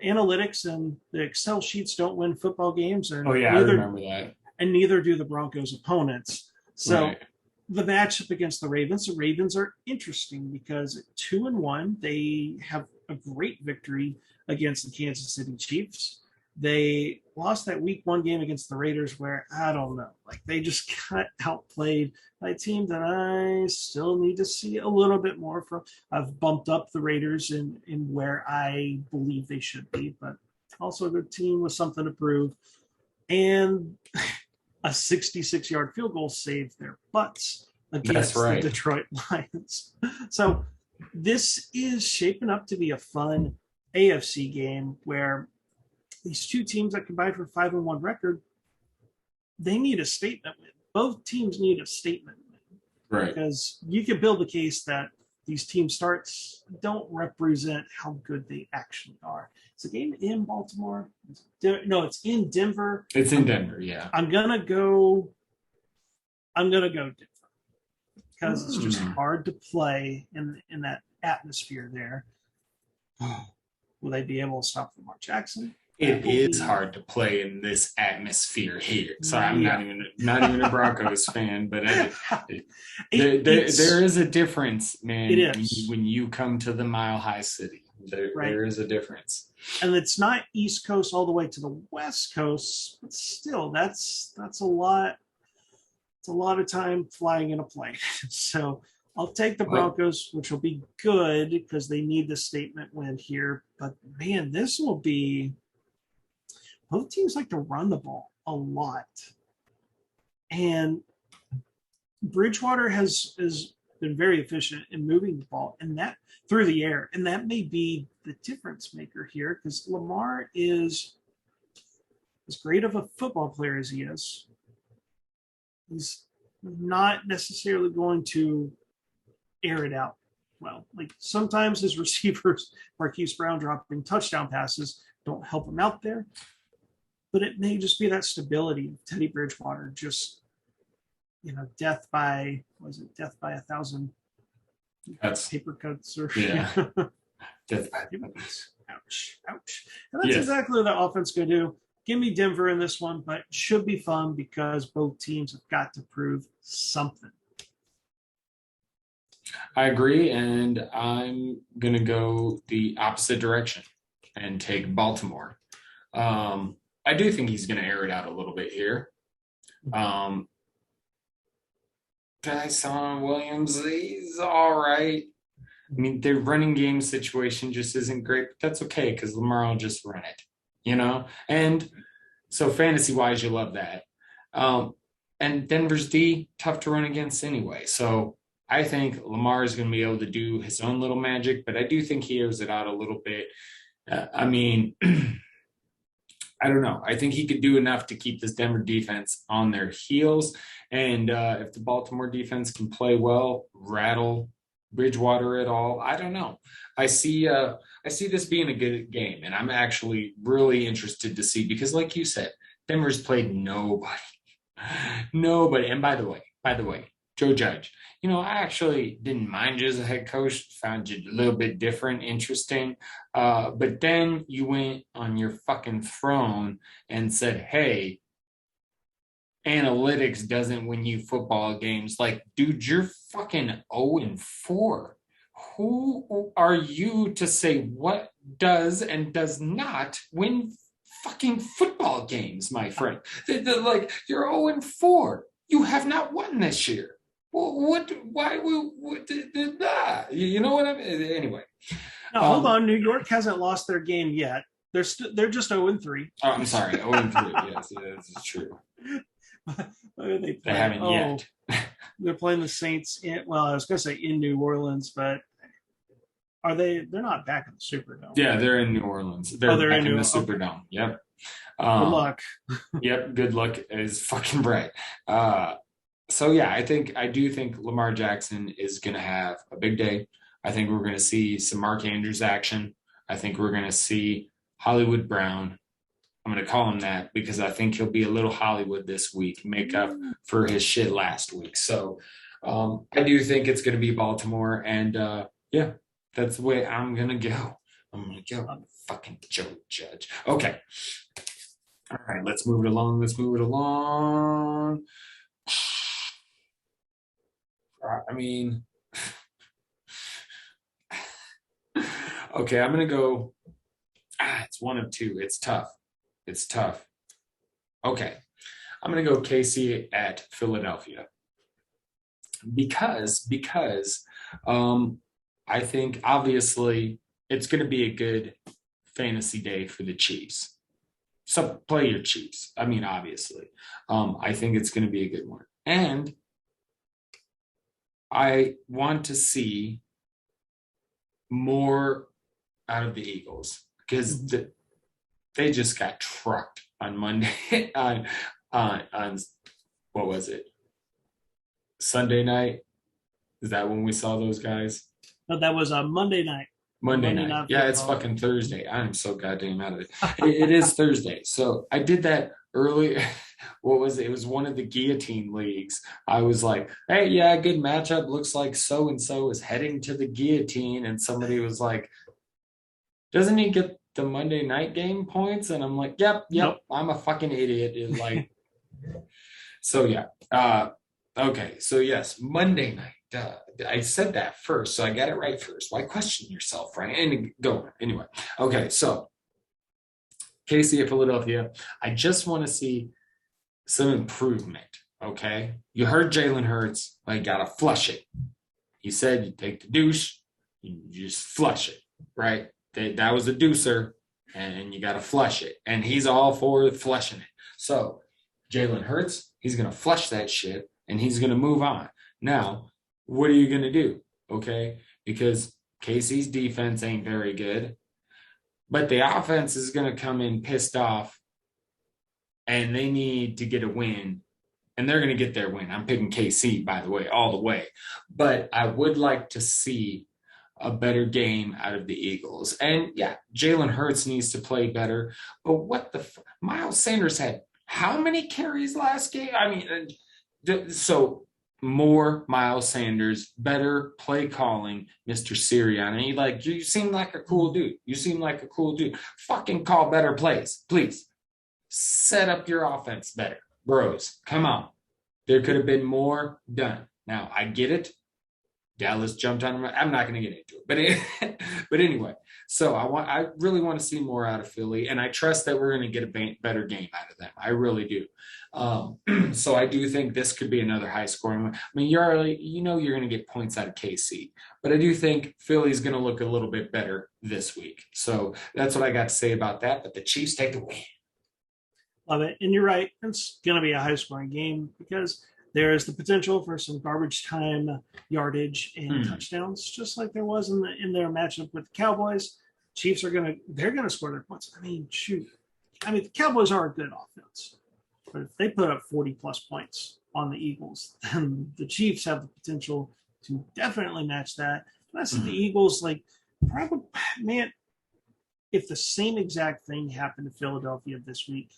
analytics and the Excel sheets don't win football games. And I remember that. And neither do the Broncos opponents. So the matchup against the Ravens are interesting because at 2-1, they have a great victory against the Kansas City Chiefs. They lost that week 1 game against the Raiders where, I don't know, like they just got outplayed by a team that I still need to see a little bit more from. I've bumped up the Raiders in where I believe they should be, but also a good team with something to prove. And a 66-yard field goal saved their butts against the Detroit Lions. So this is shaping up to be a fun AFC game where these two teams that combined for 5-1 record, they need a statement win. Both teams need a statement win. Right. Because you could build the case that these team starts don't represent how good they actually are. It's a game in Baltimore. No, it's in Denver. It's in Denver, yeah. I'm gonna go Denver. Because it's just hard to play in that atmosphere there. Will they be able to stop Lamar Jackson? It is hard to play in this atmosphere here. Sorry, I'm not even a Broncos fan, but there is a difference, man. It is. When you come to the Mile High City. There is a difference. And it's not East Coast all the way to the West Coast, but still, that's a lot. It's a lot of time flying in a plane. So I'll take the Broncos, which will be good because they need the statement win here. But man, this will be. Both teams like to run the ball a lot. And Bridgewater has been very efficient in moving the ball and that through the air. And that may be the difference maker here because Lamar is as great of a football player as he is. He's not necessarily going to air it out well. Like sometimes his receivers, Marquise Brown dropping touchdown passes, don't help him out there. But it may just be that stability of Teddy Bridgewater, just, death by 1,000 paper cuts or death by Ouch, ouch. And that's Yes. exactly what the offense going to do. Give me Denver in this one, but it should be fun because both teams have got to prove something. I agree, and I'm gonna go the opposite direction and take Baltimore. I do think he's gonna air it out a little bit here. Tyson Williams, he's all right. I mean, their running game situation just isn't great, but that's okay because Lamar will just run it, And so fantasy wise, you love that. And Denver's D, tough to run against anyway. So I think Lamar is going to be able to do his own little magic, but I do think he airs it out a little bit. I mean, I don't know. I think he could do enough to keep this Denver defense on their heels. And if the Baltimore defense can play well, rattle Bridgewater at all, I don't know. I see this being a good game, and I'm actually really interested to see because, like you said, Denver's played nobody. And by the way, Joe Judge, I actually didn't mind you as a head coach, found you a little bit different, interesting. But then you went on your fucking throne and said, hey, analytics doesn't win you football games. Like, dude, you're fucking 0-4. Who are you to say what does and does not win fucking football games, my friend? Like, you're 0-4. You have not won this year. What? Why? You know what I mean? Anyway. Now, hold on. New York hasn't lost their game yet. They're just 0-3. Oh, I'm sorry. 0-3. Yes, this is true. They haven't yet. They're playing the Saints I was going to say in New Orleans, but are they? They're not back in the Superdome. Yeah, they're in New Orleans. They're back in the Superdome. Yep. Good luck. Yep. Good luck is fucking right. So yeah, I do think Lamar Jackson is going to have a big day. I think we're going to see some Mark Andrews action. I think we're going to see Hollywood Brown. I'm going to call him that because I think he'll be a little Hollywood this week, make up for his shit last week. So I do think it's going to be Baltimore. And yeah, that's the way I'm going to go. I'm going to go on fucking Joe Judge. Okay. All right, let's move it along. I mean, okay, I'm going to go. It's one of two. It's tough. Okay, I'm going to go KC at Philadelphia because I think obviously it's going to be a good fantasy day for the Chiefs. So play your Chiefs. I mean, obviously, I think it's going to be a good one. And I want to see more out of the Eagles because they just got trucked on Monday on what was it? Sunday night? Is that when we saw those guys? No, that was on Monday night. Monday night. Yeah, it's fucking Thursday. I'm so goddamn out of it. It is Thursday. So I did that early. What was it? It was one of the guillotine leagues. I was like, hey, yeah, good matchup. Looks like so-and-so is heading to the guillotine. And somebody was like, doesn't he get the Monday night game points? And I'm like, yep, nope. I'm a fucking idiot. Like, so yeah. Okay. So yes, Monday night. I said that first, so I got it right first. Why question yourself, right? And go on. Anyway. Okay. So KC at Philadelphia. I just want to see some improvement. Okay. You heard Jalen Hurts. I got to flush it. He said you take the douche, you just flush it, right? That was a deucer, and you got to flush it. And he's all for flushing it. So Jalen Hurts, he's going to flush that shit, and he's going to move on. Now, what are you going to do? Okay. Because KC's defense ain't very good, but the offense is going to come in pissed off, and they need to get a win, and they're going to get their win. I'm picking KC, by the way, all the way. But I would like to see a better game out of the Eagles. And yeah, Jalen Hurts needs to play better. But what the Miles Sanders had how many carries last game? I mean, so more Miles Sanders, better play calling, Mr. Sirianni. Like, you seem like a cool dude. You seem like a cool dude. Fucking call better plays, please. Set up your offense better. Bros, come on. There could have been more done. Now, I get it. Dallas jumped on him. I'm not going to get into it, but anyway. So I really want to see more out of Philly, and I trust that we're going to get a better game out of them. I really do. So I do think this could be another high scoring one. I mean, you're going to get points out of KC, but I do think Philly's going to look a little bit better this week. So that's what I got to say about that. But the Chiefs take the win. Love it. And you're right. It's going to be a high scoring game because there is the potential for some garbage time yardage and touchdowns, just like there was in their matchup with the Cowboys. Chiefs they're going to score their points. I mean, shoot. I mean, the Cowboys are a good offense, but if they put up 40 plus points on the Eagles, then the Chiefs have the potential to definitely match that. And I see the Eagles, like, probably, man, if the same exact thing happened to Philadelphia this week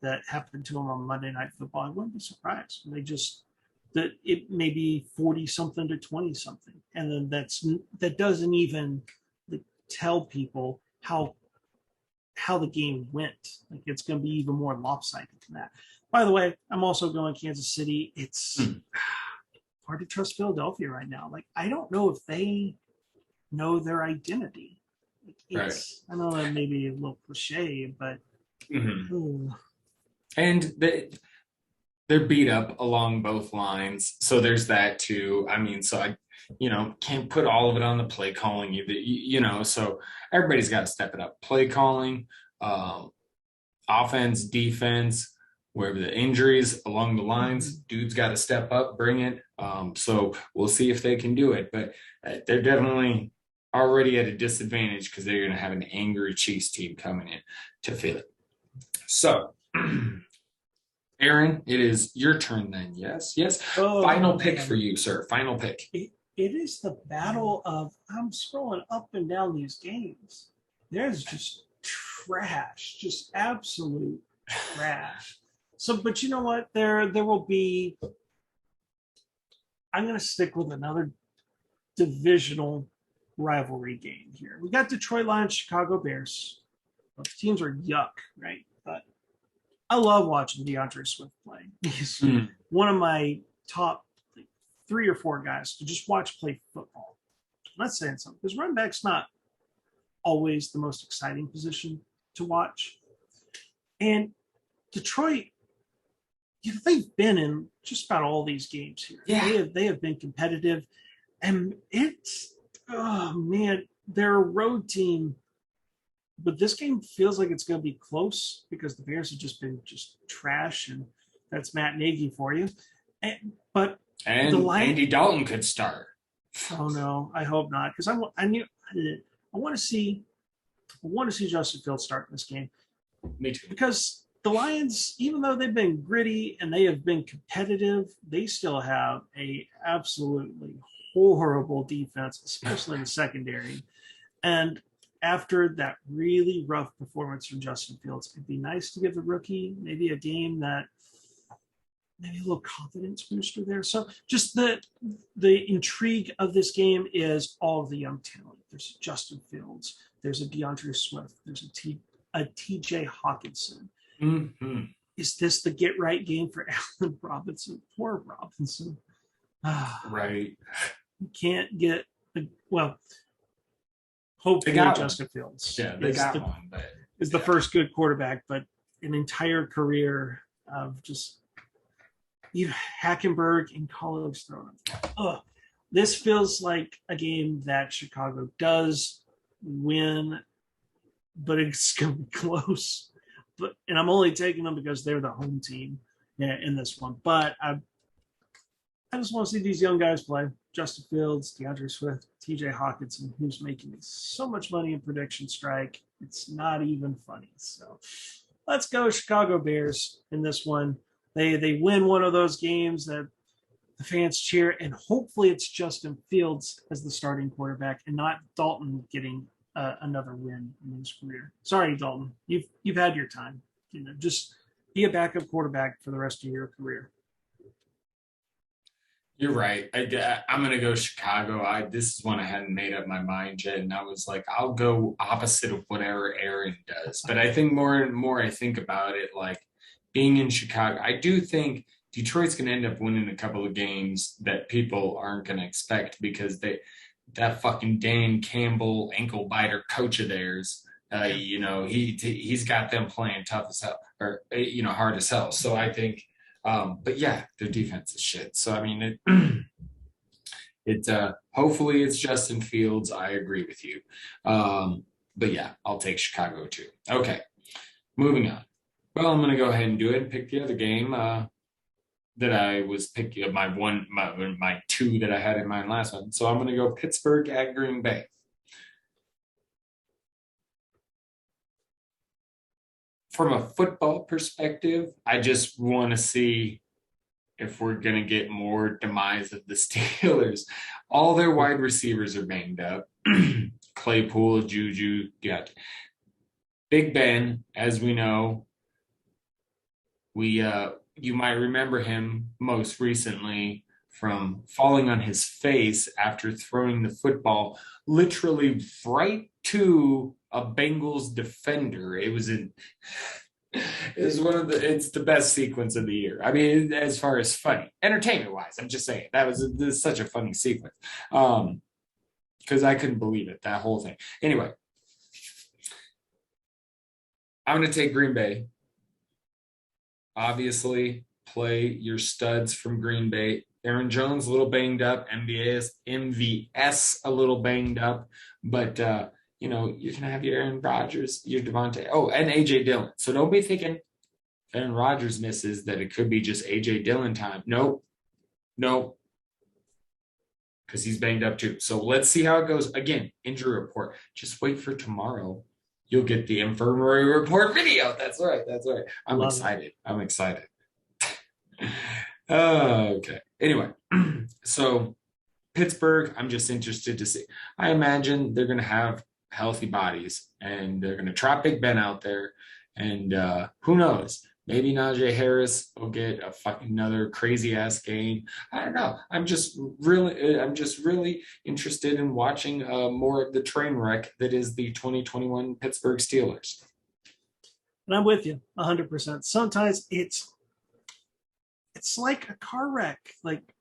that happened to them on Monday Night Football, I wouldn't be surprised. That it may be 40 something to 20 something, and then that doesn't even tell people how the game went. Like, it's going to be even more lopsided than that. By the way, I'm also going Kansas City. It's hard to trust Philadelphia right now. Like, I don't know if they know their identity. Right. I know that may be a little cliche, but and they're beat up along both lines, so there's that too. I mean, so I can't put all of it on the play calling either, so everybody's got to step it up. Play calling, offense, defense, wherever the injuries along the lines, dude's got to step up, bring it. So we'll see if they can do it, but they're definitely already at a disadvantage because they're going to have an angry Chiefs team coming in to feel it. So Aaron, it is your turn then. Yes. Final pick for you, sir. Final pick. It is the battle of, I'm scrolling up and down these games. There's just trash, just absolute trash. So, but you know what? There will be, I'm going to stick with another divisional rivalry game here. We got Detroit Lions, Chicago Bears. Both teams are yuck, right? But I love watching DeAndre Swift play. He's one of my top 3 or 4 guys to just watch play football. I'm not saying something, because running back's not always the most exciting position to watch. And Detroit, they've been in just about all these games here. Yeah. They have been competitive. And they're a road team. But this game feels like it's going to be close because the Bears have just been trash, and that's Matt Nagy for you. And Andy Dalton could start. Oh no, I hope not, because I want to see Justin Fields start in this game. Me too. Because the Lions, even though they've been gritty and they have been competitive, they still have a absolutely horrible defense, especially in the secondary. And after that really rough performance from Justin Fields, it'd be nice to give the rookie maybe a game that maybe a little confidence booster there. So just the intrigue of this game is all of the young talent. There's Justin Fields, there's a DeAndre Swift, there's a TJ Hawkinson. Mm-hmm. Is this the get right game for Allen Robinson? Poor Robinson. Right. You can't get hopefully Justin Fields. Yeah, they got one. But is the first good quarterback, but an entire career of just Hackenberg and college thrown. This feels like a game that Chicago does win, but it's going to be close. And I'm only taking them because they're the home team in this one. But I just want to see these young guys play. Justin Fields, DeAndre Swift, TJ Hawkinson, who's making so much money in Prediction Strike. It's not even funny. So let's go Chicago Bears in this one. They win one of those games that the fans cheer, and hopefully it's Justin Fields as the starting quarterback and not Dalton getting another win in his career. Sorry, Dalton. You've had your time. Just be a backup quarterback for the rest of your career. You're right. I'm gonna go Chicago. This is one I hadn't made up my mind yet, and I was like, I'll go opposite of whatever Aaron does. But I think more and more I think about it, like being in Chicago, I do think Detroit's gonna end up winning a couple of games that people aren't gonna expect because that fucking Dan Campbell ankle biter coach of theirs. He's got them playing tough as hell or hard as hell. So I think. But yeah, their defense is shit. So I mean, hopefully it's Justin Fields. I agree with you. But yeah, I'll take Chicago too. Okay, moving on. Well, I'm gonna go ahead and do it and pick the other game that I was picking my two that I had in mind last one. So I'm gonna go Pittsburgh at Green Bay. From a football perspective, I just want to see if we're going to get more demise of the Steelers. All their wide receivers are banged up. Claypool, Juju, got Big Ben, as we know. You might remember him most recently from falling on his face after throwing the football literally right to a Bengals defender. It's the best sequence of the year. I mean, as far as funny, entertainment wise, I'm just saying this is such a funny sequence. Because I couldn't believe it, that whole thing. Anyway, I'm going to take Green Bay. Obviously, play your studs from Green Bay. Aaron Jones a little banged up, MVS a little banged up, but you can have your Aaron Rodgers, your Devontae, and AJ Dillon. So don't be thinking Aaron Rodgers misses that it could be just AJ Dillon time. Nope, because he's banged up too. So let's see how it goes. Again, injury report. Just wait for tomorrow. You'll get the infirmary report video. That's right. I'm excited. Okay. Anyway, so Pittsburgh, I'm just interested to see. I imagine they're going to have healthy bodies and they're going to trot Big Ben out there. And who knows? Maybe Najee Harris will get a fucking another crazy ass game. I don't know. I'm just really interested in watching more of the train wreck that is the 2021 Pittsburgh Steelers. And I'm with you 100%. Sometimes it's like a car wreck. Like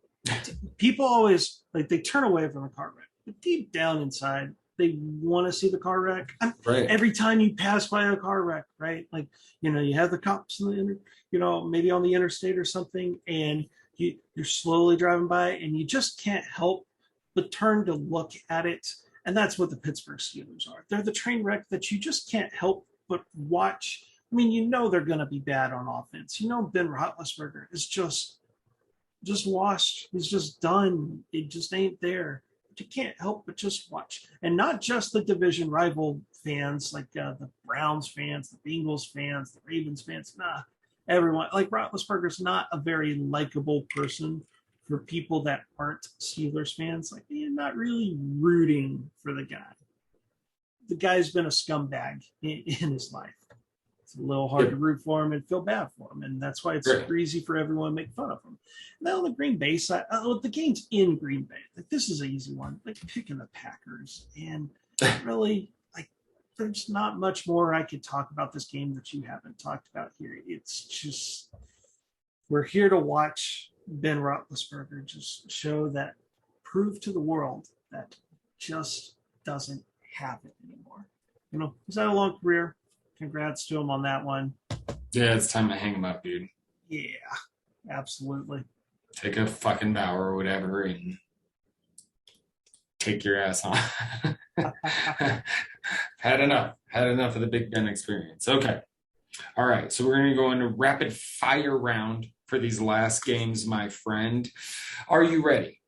people always they turn away from a car wreck, but deep down inside they want to see the car wreck. Right. Every time you pass by a car wreck, right? Like you have the cops maybe on the interstate or something, and you're slowly driving by, and you just can't help but turn to look at it. And that's what the Pittsburgh Steelers are. They're the train wreck that you just can't help but watch. I mean, they're going to be bad on offense. Ben Roethlisberger is just washed. He's just done. It just ain't there. But you can't help but just watch. And not just the division rival fans, like the Browns fans, the Bengals fans, the Ravens fans. Nah, everyone. Like Roethlisberger's not a very likable person for people that aren't Steelers fans. Like, they're not really rooting for the guy. The guy's been a scumbag in his life. It's a little hard to root for him and feel bad for him. And that's why it's super easy for everyone to make fun of him. Now on the Green Bay side, the game's in Green Bay. Like, this is an easy one. Like, picking the Packers. And really, there's not much more I could talk about this game that you haven't talked about here. It's just, we're here to watch Ben Roethlisberger just prove to the world that just doesn't have it anymore. He's had a long career. Congrats to him on that one. Yeah, it's time to hang him up, dude. Yeah, absolutely. Take a fucking bow or whatever and take your ass on. Had enough of the Big Ben experience. Okay. All right. So we're going to go into rapid fire round for these last games, my friend. Are you ready?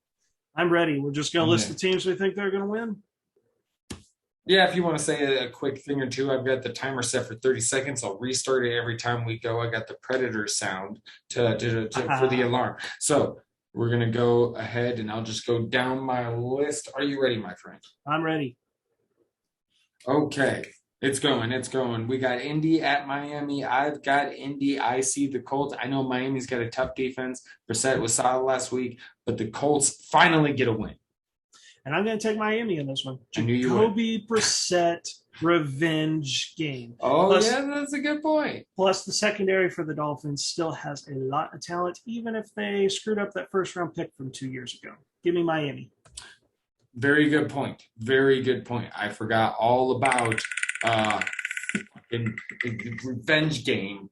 I'm ready. We're just going to list the teams we think they're going to win. Yeah, if you want to say a quick thing or two, I've got the timer set for 30 seconds. I'll restart it every time we go. I got the Predator sound for the alarm. So we're going to go ahead and I'll just go down my list. Are you ready, my friend? I'm ready. Okay. It's going. It's going. We got Indy at Miami. I've got Indy. I see the Colts. I know Miami's got a tough defense. Brissett was solid last week, but the Colts finally get a win. And I'm going to take Miami in this one. I knew you would. Jacoby Brissett revenge game. Oh, plus, yeah, that's a good point. Plus, the secondary for the Dolphins still has a lot of talent, even if they screwed up that first-round pick from 2 years ago. Give me Miami. Very good point. Very good point. I forgot all about in revenge game.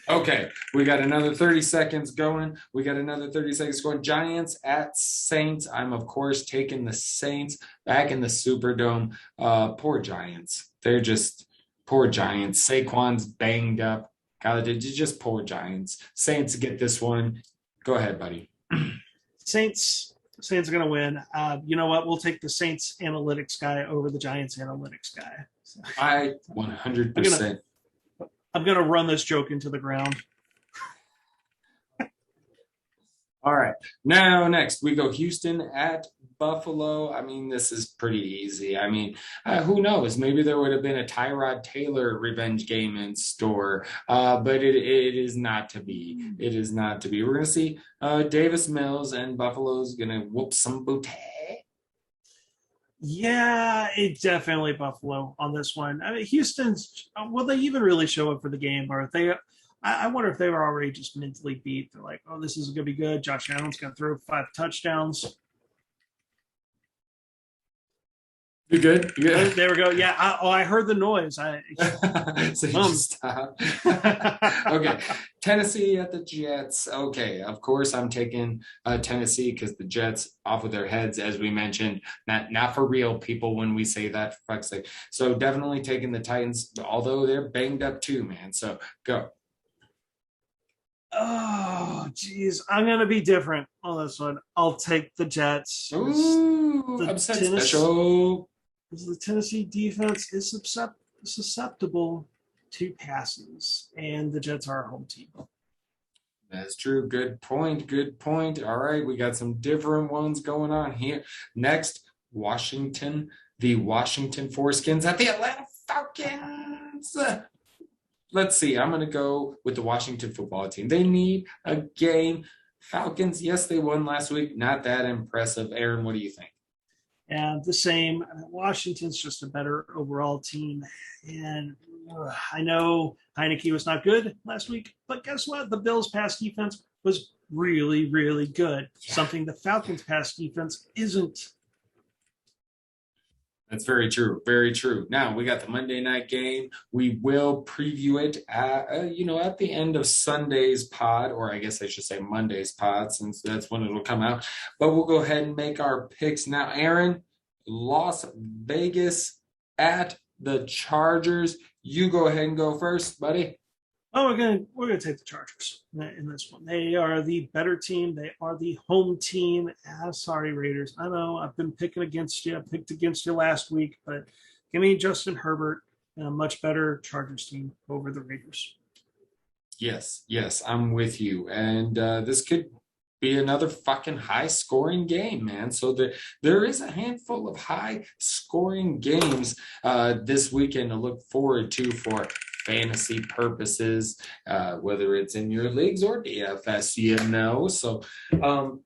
Okay, we got another 30 seconds going. Giants at Saints. I'm, of course, taking the Saints back in the Superdome. Poor Giants. They're just poor Giants. Saquon's banged up. God, just poor Giants. Saints get this one. Go ahead, buddy. Saints are going to win. You know what? We'll take the Saints analytics guy over the Giants analytics guy. So, I 100%. I'm going to run this joke into the ground. All right. Now, next, we go Houston at Buffalo. I mean, this is pretty easy. I mean, who knows? Maybe there would have been a Tyrod Taylor revenge game in store, but it is not to be. It is not to be. We're going to see Davis Mills, and Buffalo's going to whoop some booty. Yeah, it's definitely Buffalo on this one. I mean, Houston's, will they even really show up for the game? Or if they, I wonder if they were already just mentally beat. They're like, oh, this is going to be good. Josh Allen's going to throw 5 touchdowns. You good? You good? There we go. Yeah. I heard the noise. So you just stop. Okay. Tennessee at the Jets. Okay. Of course, I'm taking Tennessee because the Jets off of their heads, as we mentioned, not for real people when we say that, for fuck's sake. So definitely taking the Titans, although they're banged up too, man. So go. Oh, geez. I'm going to be different on this one. I'll take the Jets. Ooh, upset special. The Tennessee defense is susceptible to passes, and the Jets are a home team. That's true. Good point. Good point. All right. We got some different ones going on here. Next, Washington. The Washington Foreskins at the Atlanta Falcons. Let's see. I'm going to go with the Washington football team. They need a game. Falcons, yes, they won last week. Not that impressive. Aaron, what do you think? And the same. Washington's just a better overall team. And I know Heineke was not good last week, but guess what? The Bills' pass defense was really, really good. Yeah. Something the Falcons' pass defense isn't. That's very true. Very true. Now we got the Monday night game. We will preview it at the end of Sunday's pod, or I guess I should say Monday's pod, since that's when it'll come out. But we'll go ahead and make our picks now. Aaron, Las Vegas at the Chargers. You go ahead and go first, buddy. Oh, we're gonna take the Chargers in this one. They are the better team. They are the home team. Sorry, Raiders. I know I've been picking against you. I picked against you last week, but give me Justin Herbert and a much better Chargers team over the Raiders. Yes, I'm with you. And this could be another fucking high-scoring game, man. So there is a handful of high-scoring games this weekend to look forward to for fantasy purposes, whether it's in your leagues or DFS, So,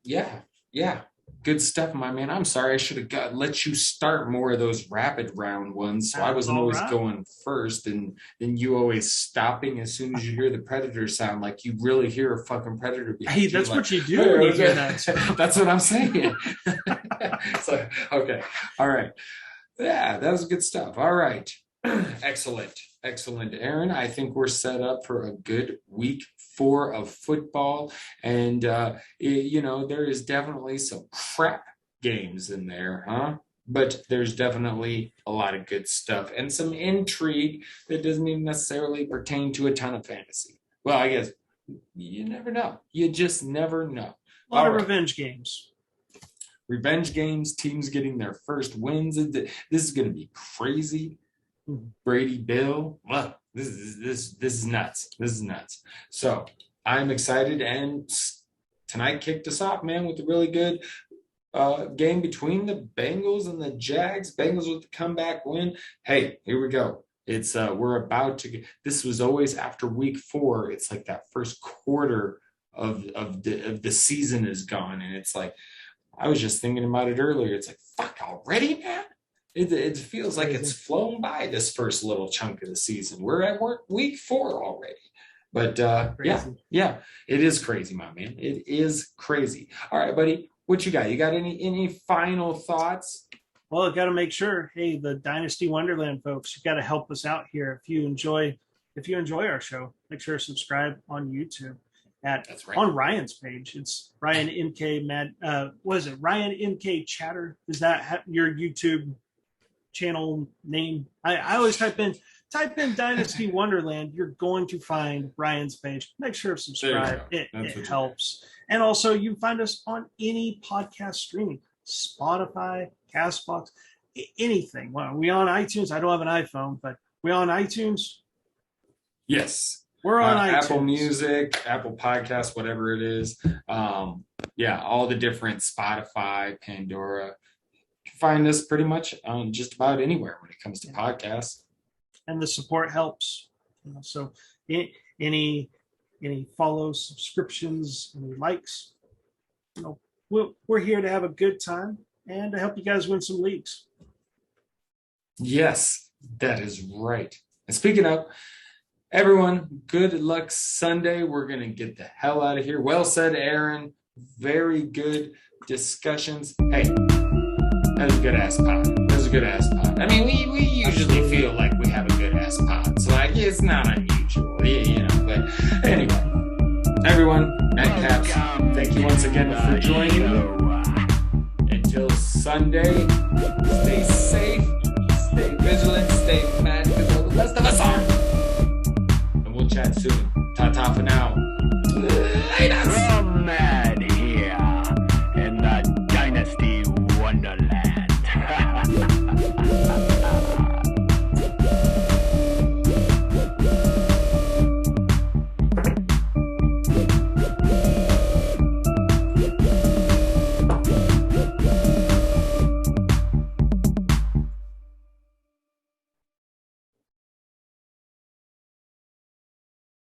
yeah, good stuff, my man. I'm sorry, I should have let you start more of those rapid round ones, so I wasn't always going first, and then you always stopping as soon as you hear the predator sound, like you really hear a fucking predator behind you. Hey, that's what you do when you hear that. That's what I'm saying. So, okay, all right. Yeah, that was good stuff. All right. Excellent, Aaron. I think we're set up for a good week 4 of football. And, there is definitely some crap games in there, huh? But there's definitely a lot of good stuff and some intrigue that doesn't even necessarily pertain to a ton of fantasy. Well, I guess you never know. You just never know. A lot of revenge games. Revenge games, teams getting their first wins. This is going to be crazy. Brady, Bill, well, this is nuts. This is nuts. So I'm excited, and tonight kicked us off, man, with a really good game between the Bengals and the Jags. Bengals with the comeback win. Hey, here we go. It's we're about to get, this was always after week 4. It's like that first quarter of the season is gone, and it's like, I was just thinking about it earlier. It's like, fuck, already, man. It feels like it's flown by, this first little chunk of the season. We're at week 4 already. But yeah, it is crazy, my man. It is crazy. All right, buddy, what you got? You got any final thoughts? Well, I got to make sure. Hey, the Dynasty Wonderland folks, you got to help us out here. If you enjoy our show, make sure to subscribe on YouTube. That's right. On Ryan's page. It's Ryan MK Ryan MK Chatter? Is that your YouTube channel name? I always type in Dynasty Wonderland. You're going to find Ryan's page. Make sure to subscribe. It helps. And also, you can find us on any podcast streaming, Spotify, Castbox, anything. Well, we on iTunes. I don't have an iPhone, but we on iTunes. Yes. We're on iTunes. Apple Music, Apple Podcasts, whatever it is. All the different Spotify, Pandora. You can find us pretty much on just about anywhere when it comes to podcasts. And the support helps. So any follows, subscriptions, any likes, we're here to have a good time and to help you guys win some leagues. Yes, that is right. And speaking of, everyone, good luck Sunday. We're going to get the hell out of here. Well said, Aaron. Very good discussions. Hey, that was a good-ass pod. I mean, we usually feel like we have a good-ass pod, so it's not unusual, But anyway, everyone, Nightcaps, thank you once again for joining me. Until Sunday, stay safe, stay vigilant, stay mad, because all the rest of us are. Chat soon. Ta-ta for now.